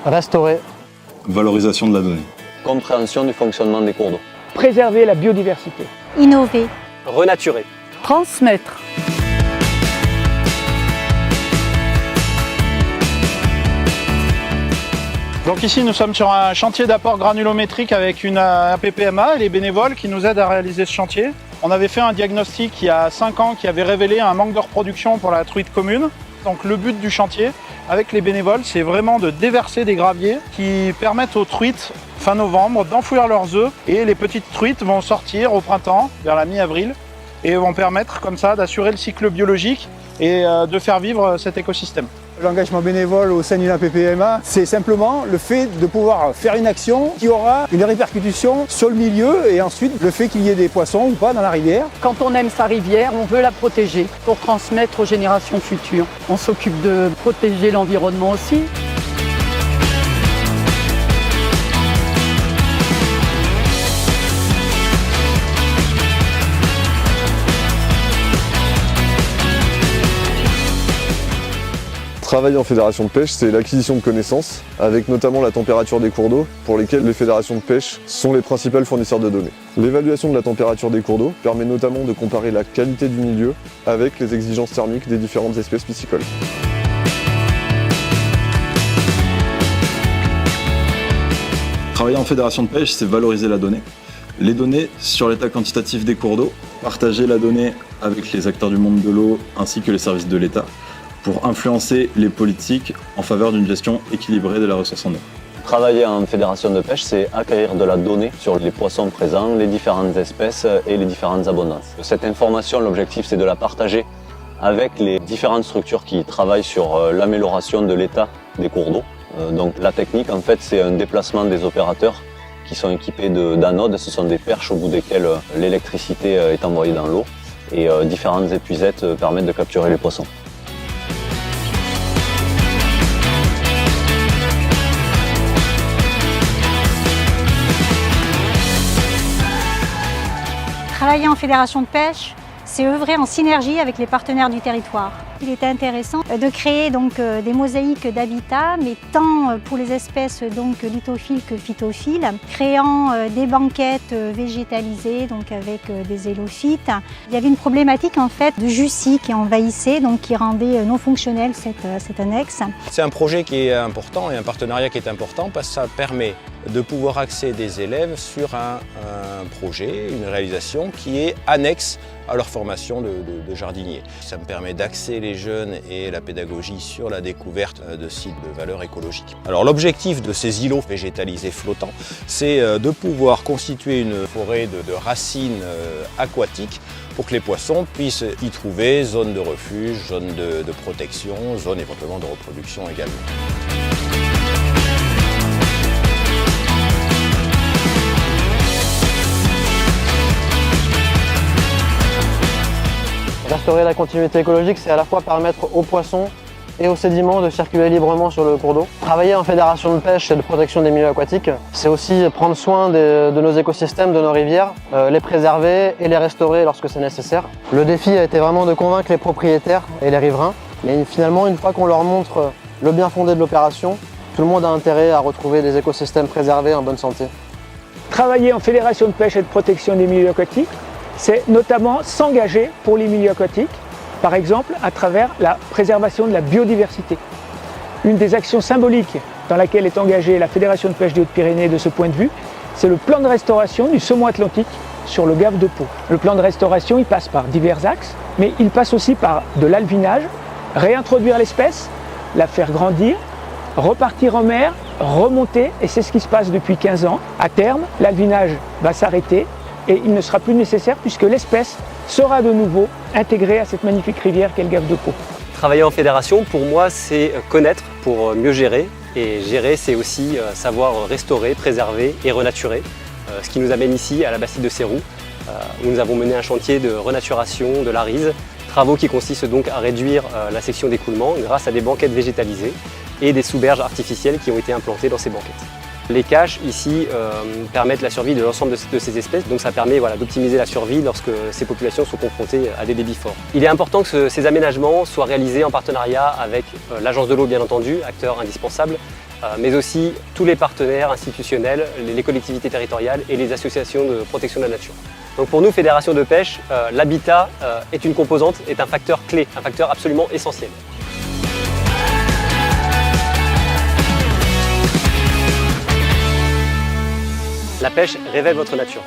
Restaurer. Valorisation de la donnée. Compréhension du fonctionnement des cours d'eau. Préserver la biodiversité. Innover. Renaturer. Transmettre. Donc ici nous sommes sur un chantier d'apport granulométrique avec une APPMA et les bénévoles qui nous aident à réaliser ce chantier. On avait fait un diagnostic il y a 5 ans qui avait révélé un manque de reproduction pour la truite commune. Donc le but du chantier avec les bénévoles, c'est vraiment de déverser des graviers qui permettent aux truites fin novembre d'enfouir leurs œufs et les petites truites vont sortir au printemps vers la mi-avril et vont permettre comme ça d'assurer le cycle biologique et de faire vivre cet écosystème. L'engagement bénévole au sein d'une APPMA, c'est simplement le fait de pouvoir faire une action qui aura une répercussion sur le milieu et ensuite le fait qu'il y ait des poissons ou pas dans la rivière. Quand on aime sa rivière, on veut la protéger pour transmettre aux générations futures. On s'occupe de protéger l'environnement aussi. Travailler en fédération de pêche, c'est l'acquisition de connaissances, avec notamment la température des cours d'eau, pour lesquels les fédérations de pêche sont les principaux fournisseurs de données. L'évaluation de la température des cours d'eau permet notamment de comparer la qualité du milieu avec les exigences thermiques des différentes espèces piscicoles. Travailler en fédération de pêche, c'est valoriser la donnée. Les données sur l'état quantitatif des cours d'eau, partager la donnée avec les acteurs du monde de l'eau ainsi que les services de l'État, pour influencer les politiques en faveur d'une gestion équilibrée de la ressource en eau. Travailler en fédération de pêche, c'est acquérir de la donnée sur les poissons présents, les différentes espèces et les différentes abondances. Cette information, l'objectif, c'est de la partager avec les différentes structures qui travaillent sur l'amélioration de l'état des cours d'eau. Donc la technique, en fait, c'est un déplacement des opérateurs qui sont équipés d'anodes. Ce sont des perches au bout desquelles l'électricité est envoyée dans l'eau et différentes épuisettes permettent de capturer les poissons. Travailler en fédération de pêche, c'est œuvrer en synergie avec les partenaires du territoire. Il était intéressant de créer donc des mosaïques d'habitat, mais tant pour les espèces donc lithophiles que phytophiles, créant des banquettes végétalisées donc avec des hélophytes. Il y avait une problématique en fait de jussie qui envahissait, donc qui rendait non fonctionnelle cette annexe. C'est un projet qui est important et un partenariat qui est important parce que ça permet de pouvoir axer des élèves sur un projet, une réalisation qui est annexe à leur formation de jardinier. Ça me permet d'axer les jeunes et la pédagogie sur la découverte de sites de valeur écologique. Alors l'objectif de ces îlots végétalisés flottants, c'est de pouvoir constituer une forêt de racines aquatiques pour que les poissons puissent y trouver zone de refuge, zone de protection, zone éventuellement de reproduction également. Restaurer la continuité écologique, c'est à la fois permettre aux poissons et aux sédiments de circuler librement sur le cours d'eau. Travailler en fédération de pêche et de protection des milieux aquatiques, c'est aussi prendre soin de nos écosystèmes, de nos rivières, les préserver et les restaurer lorsque c'est nécessaire. Le défi a été vraiment de convaincre les propriétaires et les riverains. Mais finalement, une fois qu'on leur montre le bien fondé de l'opération, tout le monde a intérêt à retrouver des écosystèmes préservés en bonne santé. Travailler en fédération de pêche et de protection des milieux aquatiques, c'est notamment s'engager pour les milieux aquatiques, par exemple à travers la préservation de la biodiversité. Une des actions symboliques dans laquelle est engagée la Fédération de pêche des Hautes-Pyrénées de ce point de vue, c'est le plan de restauration du saumon atlantique sur le gave de Pau. Le plan de restauration, il passe par divers axes, mais il passe aussi par de l'alvinage, réintroduire l'espèce, la faire grandir, repartir en mer, remonter, et c'est ce qui se passe depuis 15 ans. À terme, l'alvinage va s'arrêter et il ne sera plus nécessaire puisque l'espèce sera de nouveau intégrée à cette magnifique rivière qu'est le gave de Pau. Travailler en fédération, pour moi, c'est connaître pour mieux gérer. Et gérer, c'est aussi savoir restaurer, préserver et renaturer. Ce qui nous amène ici à la Bastide de Seyroux, où nous avons mené un chantier de renaturation de l'Arise. Travaux qui consistent donc à réduire la section d'écoulement grâce à des banquettes végétalisées et des sous-berges artificielles qui ont été implantées dans ces banquettes. Les caches ici permettent la survie de l'ensemble de ces espèces, donc ça permet d'optimiser la survie lorsque ces populations sont confrontées à des débits forts. Il est important que ces aménagements soient réalisés en partenariat avec l'Agence de l'eau bien entendu, acteur indispensable, mais aussi tous les partenaires institutionnels, les collectivités territoriales et les associations de protection de la nature. Donc pour nous, Fédération de pêche, l'habitat est une composante, est un facteur clé, un facteur absolument essentiel. La pêche révèle votre nature.